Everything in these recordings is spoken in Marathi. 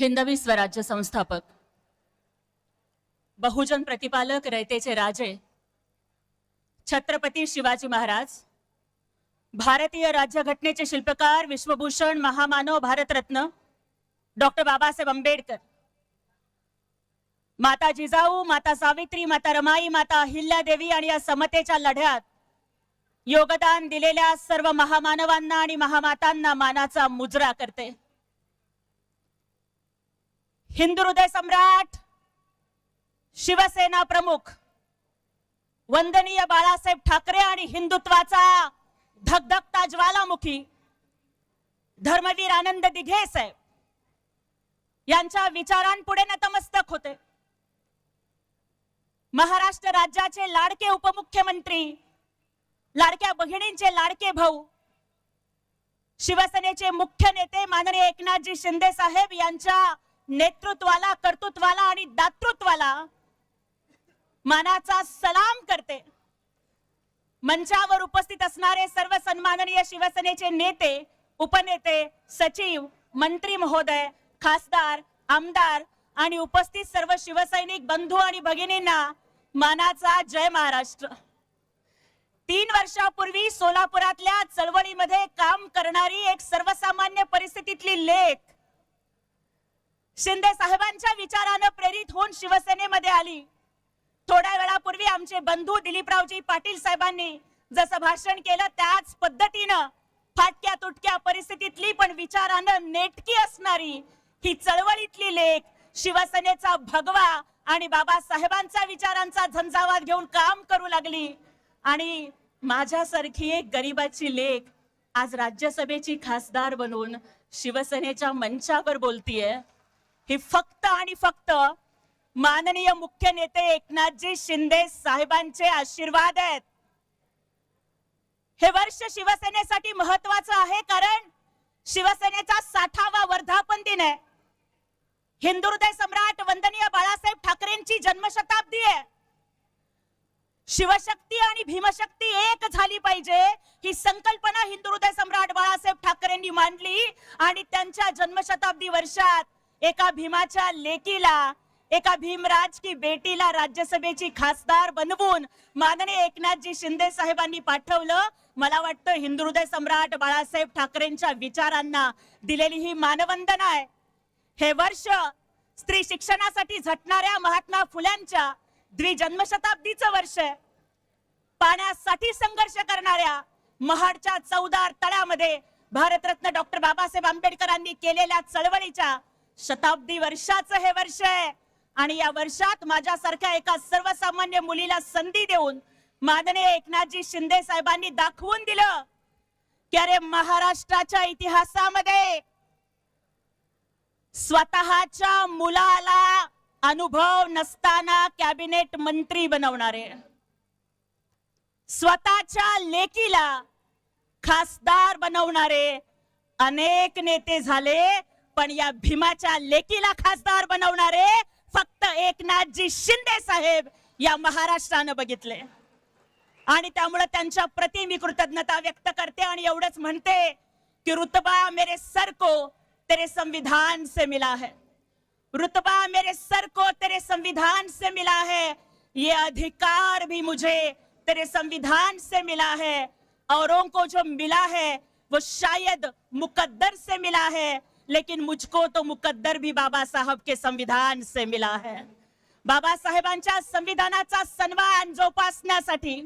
हिंदवी स्वराज्य संस्थापक, बहुजन प्रतिपालक, रयतेचे राजे छत्रपती शिवाजी महाराज, भारतीय राज्यघटनेचे शिल्पकार, विश्वभूषण, महामानव, भारतरत्न डॉक्टर बाबासाहेब आंबेडकर, माता जिजाऊ, माता सावित्री, माता रमाई, माता अहिल्यादेवी आणि या समतेच्या लढ्यात योगदान दिलेल्या सर्व महामानवांना आणि महामातांना मानाचा मुजरा करते। हिंदू हृदय सम्राट, शिवसेना प्रमुख वंदनीय बाळासाहेब ठाकरे आणि हिंदुत्वाचा धगधगता ज्वालामुखी धर्मवीर आनंद दिघे साहेब यांच्या विचारांपुढे नतमस्तक होते। महाराष्ट्र राज्याचे लाडके उपमुख्यमंत्री, लाडक्या बहिणींचे लाडके भाऊ, शिवसेनेचे मुख्य नेते माननीय एकनाथजी शिंदे साहेब यांच्या नेतृत्वाला, कर्तृत्वाला आणि दातृत्वाला मानाचा सलाम करते। मंचावर उपस्थित असणारे सर्व सन्माननीय शिवसेनेचे नेते, उपनेते, सचिव, मंत्री महोदय, खासदार, आमदार आणि उपस्थित सर्व शिवसैनिक बंधू आणि भगिनींना मानाचा जय महाराष्ट्र। 3 वर्षापूर्वी सोलापुरातल्या चळवळीमध्ये काम करणारी एक सर्वसामान्य परिस्थितीतली लेख शिंदे साहेबांच्या विचाराने प्रेरित होऊन शिवसेनेमध्ये आली। थोड्या वेळापूर्वी आमचे बंधू दिलीपरावजी पाटील साहेबांनी जसं भाषण केलं त्याच पद्धतीनं फाटक्या तुटक्या परिस्थितीतली पण विचारानं नेटकी असणारी ही चळवळीतली लेख, शिवसेनेचा भगवा आणि बाबासाहेबांचा विचारांचा झंझावात घेऊन काम करू लागली। आणि माझ्यासारखी एक गरीबाची लेख आज राज्यसभेची खासदार बनून शिवसेनेच्या मंचावर बोलतीये, हे फक्त आणि फक्त माननीय मुख्य नेते एकनाथजी शिंदे साहेबांचे आशीर्वाद आहेत। हे वर्ष शिवसेनेसाठी महत्त्वाचं आहे कारण शिवसेनेचा 60वा वर्धापन दिन आहे। हिंदू हृदय सम्राट वंदनीय बाळासाहेब ठाकरेंची जन्मशताब्दी आहे। शिवशक्ती आणि भीमशक्ती एक झाली पाहिजे ही संकल्पना हिंदू हृदय सम्राट बाळासाहेब ठाकरेंनी मांडली आणि त्यांच्या जन्मशताब्दी वर्षात एका भीमाच्या लेकीला, एका भीमराज की बेटीला राज्यसभेची खासदार बनवून माननीय एकनाथजी शिंदे साहेबांनी पाठवलं। मला वाटतं हिंदू हृदय सम्राट बाळासाहेब ठाकरेंच्या विचारांना दिलेली ही मानवंदना आहे। हे वर्ष स्त्री शिक्षणासाठी झटणाऱ्या महात्मा फुल्यांच्या द्विजन्मशताब्दीचं वर्ष आहे। पाण्यासाठी संघर्ष करणाऱ्या महाडच्या 14 तळ्यामध्ये भारतरत्न डॉक्टर बाबासाहेब आंबेडकरांनी केलेल्या चळवळीच्या शताब्दी वर्षाचं हे वर्ष आहे। आणि या वर्षात माझ्यासारख्या एका सर्वसामान्य मुलीला संधी देऊन माननीय एकनाथजी शिंदे साहेबांनी दाखवून दिलं की अरे महाराष्ट्राच्या इतिहासामध्ये स्वतःच्या मुलाला अनुभव नसताना कॅबिनेट मंत्री बनवणारे, स्वतःच्या लेकीला खासदार बनवणारे अनेक नेते झाले, पण या भीमाच्या लेकीला खासदार बनवणारे फक्त एकनाथजी शिंदे साहेब या महाराष्ट्रानं बघितले। आणि त्यामुळे त्यांच्या प्रति मी कृतज्ञता व्यक्त करते आणि एवढंच म्हणते की रुतबा मेरे सर को तेरे संविधान से मिला है, रुतबा मेरे सर को तेरे संविधान से मिला है, ये अधिकार भी मुझे तेरे संविधान से मिला है। औरों को जो मिला है वो शायद मुकद्दर से मिला है, लेकिन मुझको तो मुकद्दर भी बाबा साहब के संविधान से मिला है। बाबा साहेबांच्या संविधानाचा सन्मान जोपासण्यासाठी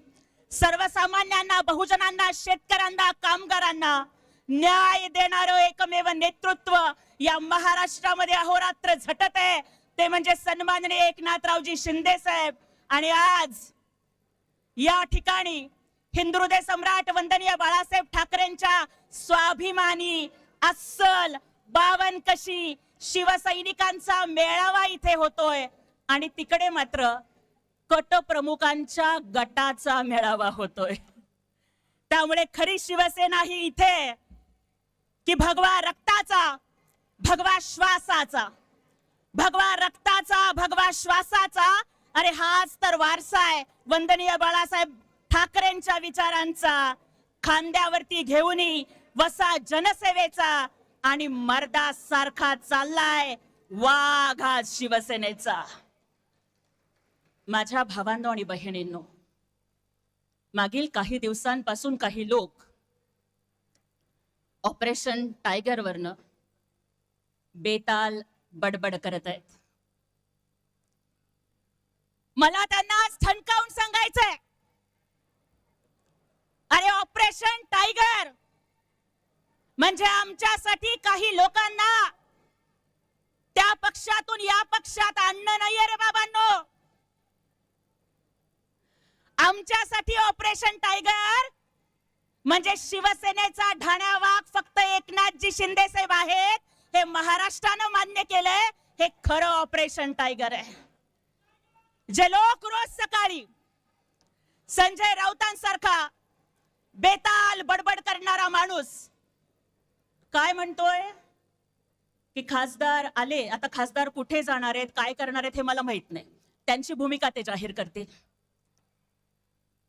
सर्वसामान्यांना, बहुजनांना, शेतकऱ्यांना, कामगारांना न्याय देणारं एकमेव नेतृत्व या महाराष्ट्रामध्ये अहोरात्र झटत आहे ते म्हणजे सन्माननीय एकनाथरावजी शिंदे साहेब। आणि आज या ठिकाणी हिंदू हृदय सम्राट वंदनीय बाळासाहेब ठाकरेंच्या स्वाभिमानी अस्सल 52 कशी शिवसैनिकांचा मेळावा इथे होतोय आणि तिकडे मात्र कट प्रमुखांच्या गटाचा मेळावा होतोय। त्यामुळे खरी शिवसेना ही इथे की भगवा रक्ताचा, भगवा श्वासाचा, भगवा रक्ताचा, भगवा श्वासाचा, अरे हाच तर वारसा आहे वंदनीय बाळासाहेब ठाकरेंच्या विचारांचा। खांद्यावरती घेऊन वसा जनसेवेचा आणि मर्दासारखा चाललाय वाघ आज शिवसेनेचा. माझ्या भावांनो आणि बहिणींनो, मागील काही दिवसांपासून काही लोक ऑपरेशन टायगर वरनं बेताल बडबड करत आहेत. मला त्यांना आज ठणकावून सांगायचंय, अरे ऑपरेशन टायगर म्हणजे आमच्यासाठी काही लोकांना त्या पक्षातून या पक्षात आणणं नाहीये रे बाबांनो. आमच्यासाठी ऑपरेशन टायगर म्हणजे शिवसेनेचा ढाण्या वाघ फक्त एकनाथजी शिंदे साहेब आहेत हे महाराष्ट्रानं मान्य केलंय. हे खरं ऑपरेशन टायगर आहे. जे लोक रोज सकाळी संजय राऊतांसारखा बेताल बडबड करणारा माणूस काय म्हणतोय की खासदार आले, आता खासदार कुठे जाणार आहेत, काय करणार आहेत हे मला माहित नाही, त्यांची भूमिका ते जाहीर करतील.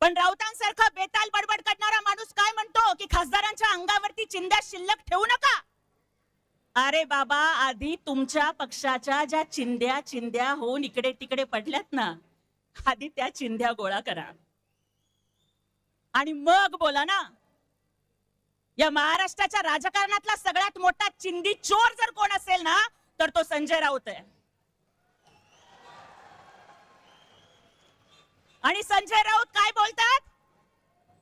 पण राऊतांसारखा बेताल बडबड करणारा माणूस काय म्हणतो की खासदारांच्या अंगावरती चिंध्या शिल्लक ठेवू नका. अरे बाबा, आधी तुमच्या पक्षाच्या ज्या चिंध्या होऊन इकडे तिकडे पडल्यात ना, आधी त्या चिंध्या गोळा करा आणि मग बोला ना. या महाराष्ट्राच्या राजकारणातला सगळ्यात मोठा चिंदी चोर जर कोण असेल ना तर तो संजय राऊत आहे. आणि संजय राऊत काय बोलतात,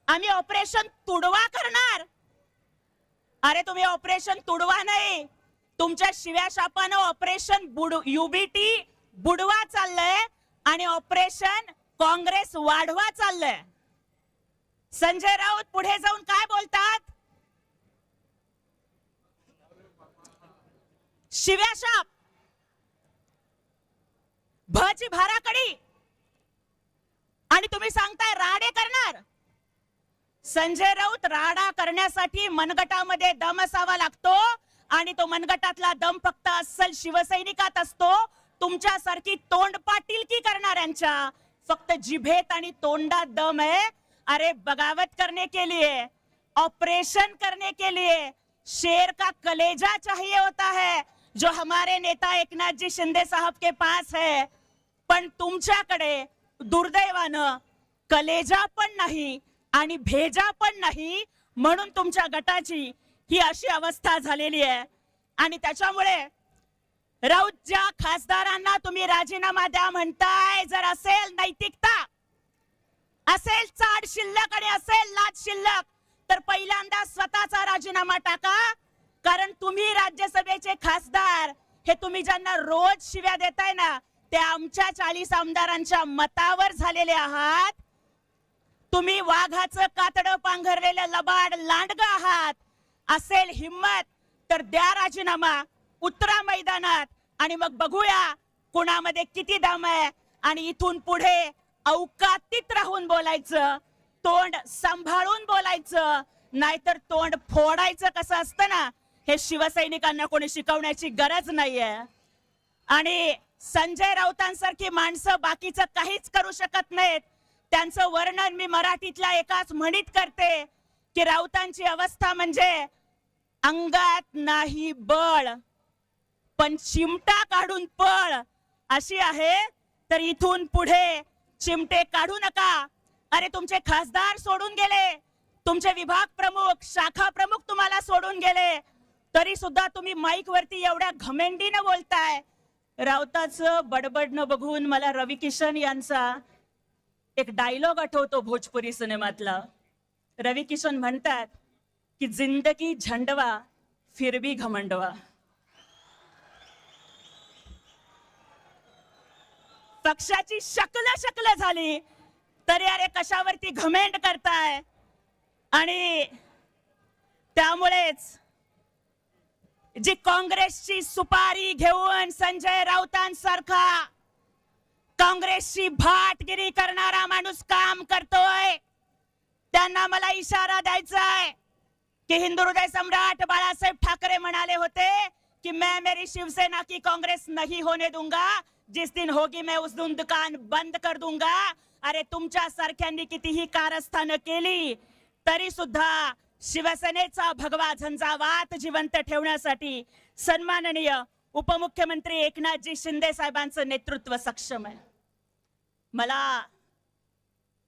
आम्ही ऑपरेशन तुडवा करणार. अरे तुम्ही ऑपरेशन तुडवा नाही, तुमच्या शिव्या शापानं ऑपरेशन युबीटी बुडवा चाललंय आणि ऑपरेशन काँग्रेस वाढवा चाललंय. संजय राऊत पुढे जाऊन काय बोलतात, शिव्या शाप, भची भाराकडी, आणि तुम्ही सांगताय राडे करणार. संजय राऊत, राडा करण्यासाठी मनगटामध्ये दम असावा लागतो आणि तो मनगटातला दम फक्त अस्सल शिवसैनिकात असतो. तुमच्यासारखी तोंडपाटीलकी करणाऱ्यांच्या फक्त जिभेत आणि तोंडात दम है. अरे बगावत करने के लिए, ऑपरेशन करने के लिए शेर का कलेजा चाहिए होता है, जो हमारे नेता एकनाथ जी शिंदे साहब के पास है. पण तुमच्याकडे दुर्दैवानं कलेजा पण नाही आणि भेजा पण नाही, म्हणून तुमच्या गटाची ही अशी अवस्था झालेली आहे. आणि त्याच्यामुळे राऊत, ज्या खासदारांना तुम्ही राजीनामा द्या म्हणताय, जर असेल नैतिकता, असेल चाड शिल्लक आणि असेल लाज शिल्लक, तर पहिल्यांदा स्वतःचा राजीनामा टाका. कारण तुम्ही राज्यसभेचे खासदार हे तुम्ही ज्यांना रोज शिव्या देताय ना, ते आमच्या 40 आमदारांच्या मतावर झालेले आहात. तुम्ही वाघाचं कातडं पांघरलेलं लबाड लांडग आहात. असेल हिम्मत तर द्या राजीनामा, उतरा मैदानात आणि मग बघूया कोणामध्ये किती दम आहे. आणि इथून पुढे औकातीत राहून बोलायचं, तोंड सांभाळून बोलायचं, नाहीतर तोंड फोडायचं कसं असतं ना, हे शिवसैनिकांना कोणी शिकवण्याची गरज नाहीये. आणि संजय राऊतांसारखी माणसं बाकीचं काहीच करू शकत नाहीत. त्यांचं वर्णन मी मराठीतल्या एकाच म्हणीत करते की राऊतांची अवस्था म्हणजे अंगात नाही बळ पण चिमटा काढून पळ अशी आहे. तर इथून पुढे चिमटे काढू नका. अरे तुमचे खासदार सोडून गेले, तुमचे विभाग प्रमुख, शाखा प्रमुख तुम्हाला सोडून गेले, तरी सुद्धा तुम्ही माईक वरती एवढ्या घमेंडीनं बोलताय. राऊताचं बडबडणं बघून मला रवी किशन यांचा एक डायलॉग आठवतो भोजपुरी सिनेमातला. रवी किशन म्हणतात की जिंदगी झंडवा फिर भी घमंडवा. पक्षाची शकल झाली तरी अरे कशावरती घमेंड करताय. आणि त्यामुळेच जी काँग्रेसची सुपारी घेऊन संजय राऊतांसारखा काँग्रेसची भाटगिरी करणारा माणूस काम करतोय, त्यांना मला इशारा द्यायचा आहे की हिंदू हृदय सम्राट बाळासाहेब ठाकरे म्हणाले होते कि मैं मेरी शिवसेना की कांग्रेस नहीं होने दूंगा, जिस दिन होगी मैं उस दिन दुकान बंद कर दूंगा. अरे तुमच्या सारख्यांनी कितीही कारस्थानं केली तरी सुद्धा शिवसेनेचा भगवा झंझावात जिवंत ठेवण्यासाठी सन्माननीय उपमुख्यमंत्री एकनाथजी शिंदे साहेबांचं नेतृत्व सक्षम आहे. मला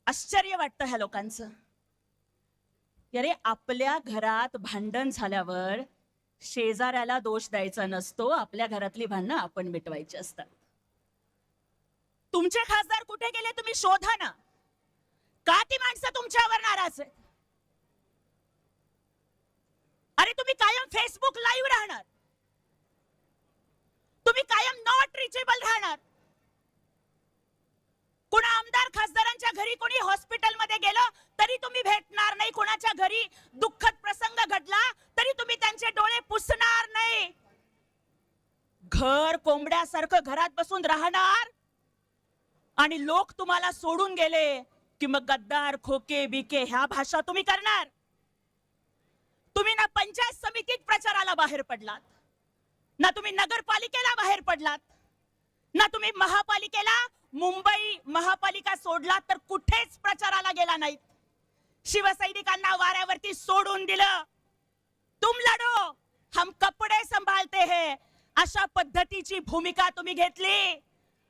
आश्चर्य वाटतं ह्या लोकांचं. अरे आपल्या घरात भांडण झाल्यावर शेजाऱ्याला दोष द्यायचा नसतो, आपल्या घरातली भांडणं आपण मिटवायची असतात. तुमचे खासदार कुठे गेले तुम्ही शोधा ना. का ती माणसं तुमच्यावर नाराज आहेत? अरे तुम्ही कायम फेसबुक लाईव्ह राहणार, तुम्ही कायम नॉट रिचेबल राहणार. कुणा आमदार खासदारांच्या घरी कोणी हॉस्पिटलमध्ये गेलं तरी तुम्ही भेटणार नाही. कोणाच्या घरी दुःखद प्रसंग घडला तरी तुम्ही त्यांचे डोळे पुसणार नाही. घर कोंबड्यासारखं घरात बसून राहणार आणि लोक तुम्हाला सोडून गेले की मग गद्दार खोके बिके ह्या भाषा तुम्ही करणार. तुम्ही ना पंचायत समितीत प्रचाराला बाहेर पडलात, ना तुम्ही नगरपालिकेला बाहेर पडलात, ना तुम्ही महापालिकेला, मुंबई महापालिका सोडला तर कुठेच प्रचाराला गेला नाहीत. शिवसैनिकांना वाऱ्यावरती सोडून दिलं. तुम लढो हम कपडे संभाळते है अशा पद्धतीची भूमिका तुम्ही घेतली.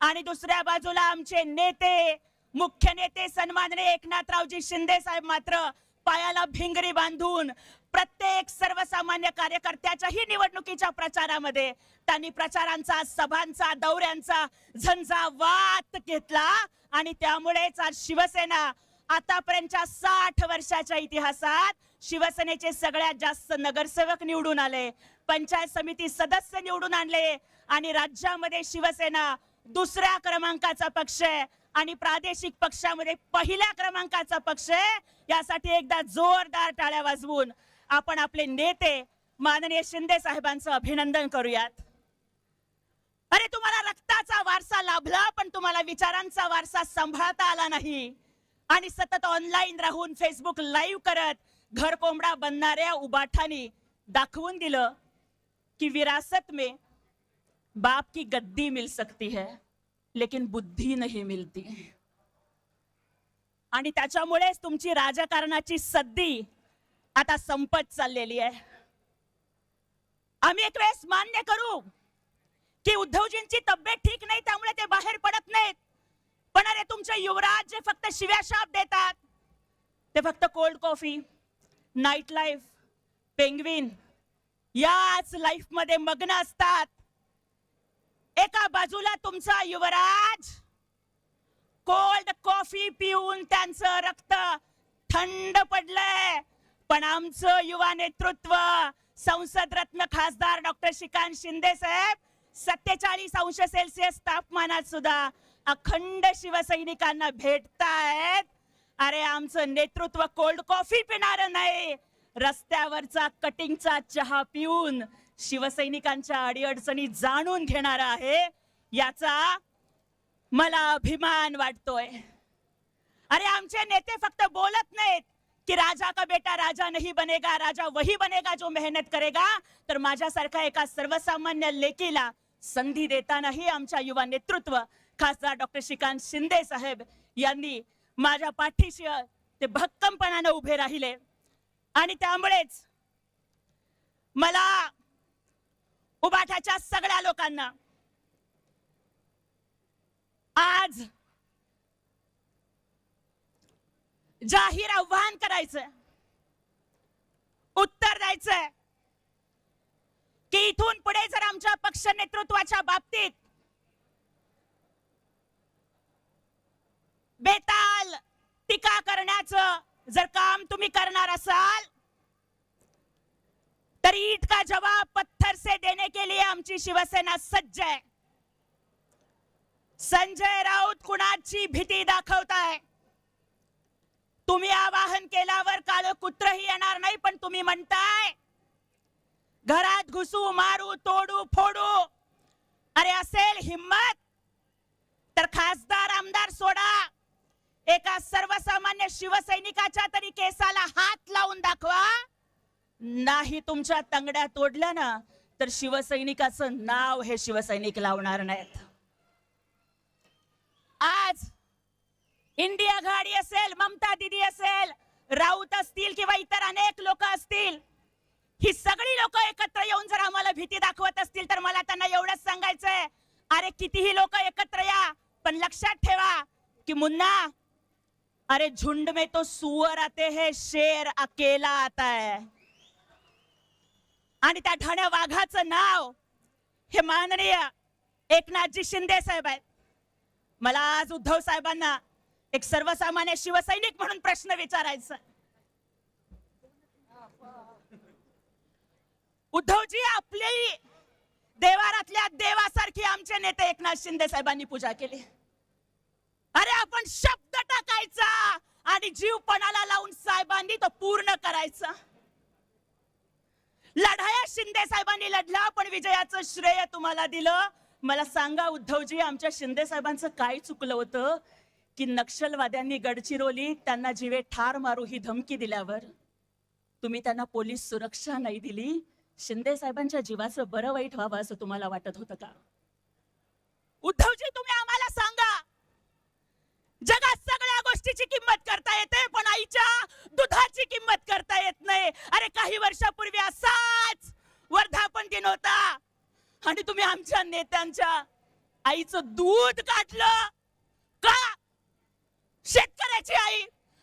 आणि दुसऱ्या बाजूला आमचे नेते, मुख्य नेते सन्माननीय एकनाथरावजी शिंदे साहेब मात्र पायाला भिंगरी बांधून प्रत्येक सर्वसामान्य कार्यकर्त्याच्याही निवडणुकीच्या प्रचारामध्ये त्यांनी प्रचारांचा, सभांचा, दौऱ्यांचा झंझावात घेतला. आणि त्यामुळेच आज शिवसेना आतापर्यंतच्या 60 वर्षाच्या इतिहासात शिवसेनेचे सगळ्यात जास्त नगरसेवक निवडून आले, पंचायत समिती सदस्य निवडून आणले आणि राज्यामध्ये शिवसेना दुसऱ्या क्रमांकाचा पक्ष आहे आणि प्रादेशिक पक्षामध्ये पहिल्या क्रमांकाचा पक्ष आहे. यासाठी एकदा जोरदार टाळ्या वाजवून आपण आपले नेते माननीय शिंदे साहेबांचं अभिनंदन करूयात. अरे तुम्हाला रक्ताचा वारसा लाभला पण तुम्हाला विचारांचा वारसा सांभाळता आला नाही आणि सतत ऑनलाईन राहून फेसबुक लाईव्ह करत घर कोंबडा बनणाऱ्या उबाठानी दाखवून दिलं की विरासत में बाप की गद्दी मिल सकती है लेकिन बुद्धी नहीं मिलती. आणि त्याच्यामुळेच तुमची राजकारणाची सद्दी आता संपत चाललेली आहे. आम्ही एक वेळेस मान्य करू की उद्धवजींची तब्येत ठीक नाही त्यामुळे ते बाहेर पडत नाहीत. पण अरे तुमचे युवराज जे फक्त शिव्याशाप देतात, ते फक्त cold coffee, night life, penguin याच लाईफ मध्ये मग्न असतात. एका बाजूला तुमचा युवराज कोल्ड कॉफी पिऊन त्यांचं रक्त थंड पडलंय, पण आमचं युवा नेतृत्व संसद रत्न खासदार डॉक्टर श्रीकांत शिंदे साहेब 47°C तापमानात सुद्धा अखंड शिवसैनिकांना भेटतायत. अरे आमचं नेतृत्व कोल्ड कॉफी पिणार नाही, रस्त्यावरचा कटिंगचा चहा पिऊन शिवसैनिकांच्या अडीअडचणी जाणून घेणार आहे. याचा मला अभिमान वाटतोय. अरे आमचे नेते फक्त बोलत नाहीत की राजा का बेटा राजा नहीं बनेगा, राजा वही बनेगा जो मेहनत करेगा. तर माझ्यासारखा एका सर्वसामान्य लेकीला संधी देतानाही आमच्या युवा नेतृत्व खासदार डॉक्टर श्रीकांत शिंदे साहेब यांनी माझ्या पाठीशी ते भक्कमपणाने उभे राहिले. आणि त्यामुळेच मला उबाठाच्या सगळ्या लोकांना आज जाहीर आव्हान करायचं, उत्तर द्यायचंय की इथून पुढे जर आमच्या पक्ष नेतृत्वाच्या बाबतीत बेताल टीका करण्याचं जर काम तुम्ही करणार असाल तर ईट का जवाब पत्थर से देने के लिए आमची शिवसेना सज्ज आहे. संजय राऊत कुणाची भीती दाखवताय? तुम्ही आवाहन केल्यावर काळ कुत्रही येणार नाही, पण तुम्ही म्हणताय घरात घुसू, मारू, तोडू, फोडू. अरे असेल हिम्मत तर खासदार आमदार सोडा, एका सर्वसामान्य शिवसैनिकाच्या तरी केसाला हात लावून दाखवा. नाही तुमच्या तंगड्या तोडल्या ना तर शिवसैनिकाचं नाव हे शिवसैनिक लावणार नाहीत. आज इंडिया आघाडी असेल, ममता दीदी असेल, राऊत असतील किंवा इतर अनेक लोक असतील, ही सगळी लोक एकत्र येऊन जर आम्हाला भीती दाखवत असतील तर मला त्यांना एवढंच सांगायचंय, अरे कितीही लोक एकत्र या, पण लक्षात ठेवा कि मुन्ना, अरे झुंड में तो सुअर आते हैं, शेर अकेला आता है. आणि त्या ठाण्या वाघाचं नाव हे माननीय एकनाथजी शिंदे साहेब आहेत. मला आज उद्धव साहेबांना एक सर्वसामान्य शिवसैनिक म्हणून प्रश्न विचारायचा. उद्धवजी, आपली देवारातल्या देवासारखी आमचे नेते एकनाथ शिंदे साहेबांनी पूजा केली. अरे आपण शब्द टाकायचा आणि जीव पणाला लावून साहेबांनी तो पूर्ण करायचा. लढाया शिंदे साहेबांनी लढला, पण विजयाचं श्रेय तुम्हाला दिलं. मला सांगा उद्धवजी, आमच्या शिंदे साहेबांचं काय चुकलं होतं की नक्षलवाद्यांनी गडचिरोलीत त्यांना जीवे ठार मारू ही धमकी दिल्यावर तुम्ही त्यांना पोलीस सुरक्षा नाही दिली? शिंदे साहेबांच्या जीवाचं बरं वाईट व्हावं असं तुम्हाला वाटत होतं का? उद्धवजी, तुम्ही आम्हाला सांगा, जगात सगळ्या गोष्टीची किंमत करता येते, पण आईच्या दुधाची किंमत करता येत नाही. अरे काही वर्षापूर्वी असाच वर्धापन दिन होता आणि तुम्ही आमच्या नेत्यांच्या आईचं दूध काढलं का? शेतकऱ्याची आई,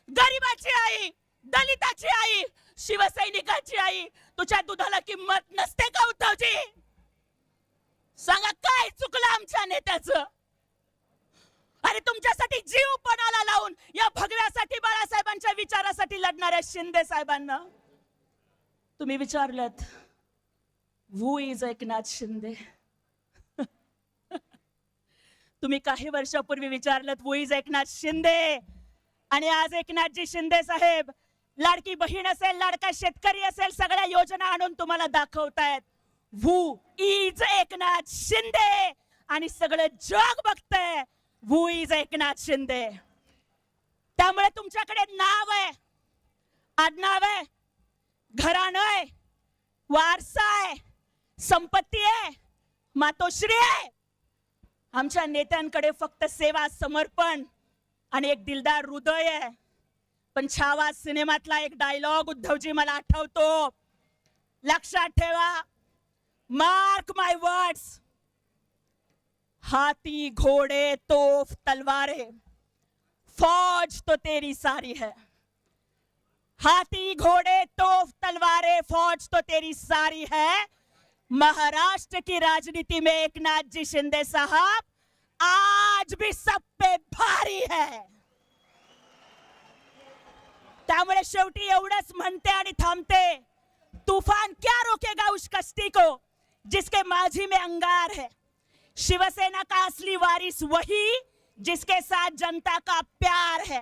गरीबाची आई, दलिताची आई, शिवसैनिकाची आई, तुझ्या दुधाला किंमत नसते का उद्धवजी? सांगा, काय चुकलं आमच्या नेत्याचं? अरे तुमच्यासाठी जीव पणाला लावून या भगव्यासाठी, बाळासाहेबांच्या विचारासाठी लढणाऱ्या शिंदे साहेबांना तुम्ही विचारलत, हू इज एकनाथ शिंदे? तुम्ही काही वर्षापूर्वी विचारलत, हू इज एकनाथ शिंदे? आणि आज एकनाथजी शिंदे साहेब लाडकी बहीण असेल, लाडका शेतकरी असेल, सगळ्या योजना आणून तुम्हाला दाखवतायत, हू इज एकनाथ शिंदे. आणि सगळं जग बघतंय, हू इज एकनाथ शिंदे. त्यामुळे तुमच्याकडे नाव आहे, आडनाव आहे, घराणं आहे, वारसा आहे, संपत्ती आहे, मातोश्री आहे. आमच्या नेत्यांकडे फक्त सेवा, समर्पण आणि एक दिलदार हृदय आहे. पण छावा सिनेमातला एक डायलॉग उद्धवजी मला आठवतो, लक्षात ठेवा, मार्क माय वर्ड्स, हाथी घोड़े तोफ तलवारें फौज तो तेरी सारी है. हाथी घोड़े तोफ तलवारें फौज तो तेरी सारी है. महाराष्ट्र की राजनीति में एकनाथ जी शिंदे साहब आज भी सब पे भारी है. त्यामुळे शेवटी एवढंच म्हणते आणि थांबते, तूफान क्या रोकेगा उस कश्ती को जिसके माझी में अंगार है. शिवसेना का असली वारिस वही जिसके साथ जनता का प्यार है.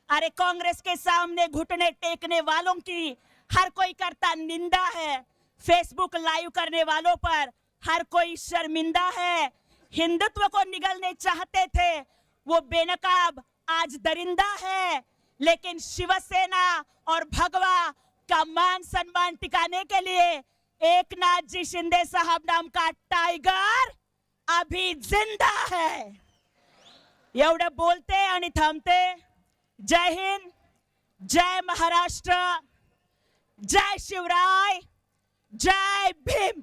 अरे कांग्रेस के सामने घुटने टेकने वालों की हर कोई करता निंदा है. फेसबुक लाइव करने वालों पर हर कोई शर्मिंदा है. हिंदुत्व को निगलने चाहते थे वो बेनकाब आज दरिंदा है. लेकिन शिवसेना और भगवा का मान सम्मान टिकाने के लिए एकनाथ जी शिंदे साहब नाम का टाइगर अभी जिंदा है. एवढं बोलते आणि थांबते. जय हिंद, जय महाराष्ट्र, जय शिवराय, जय भीम.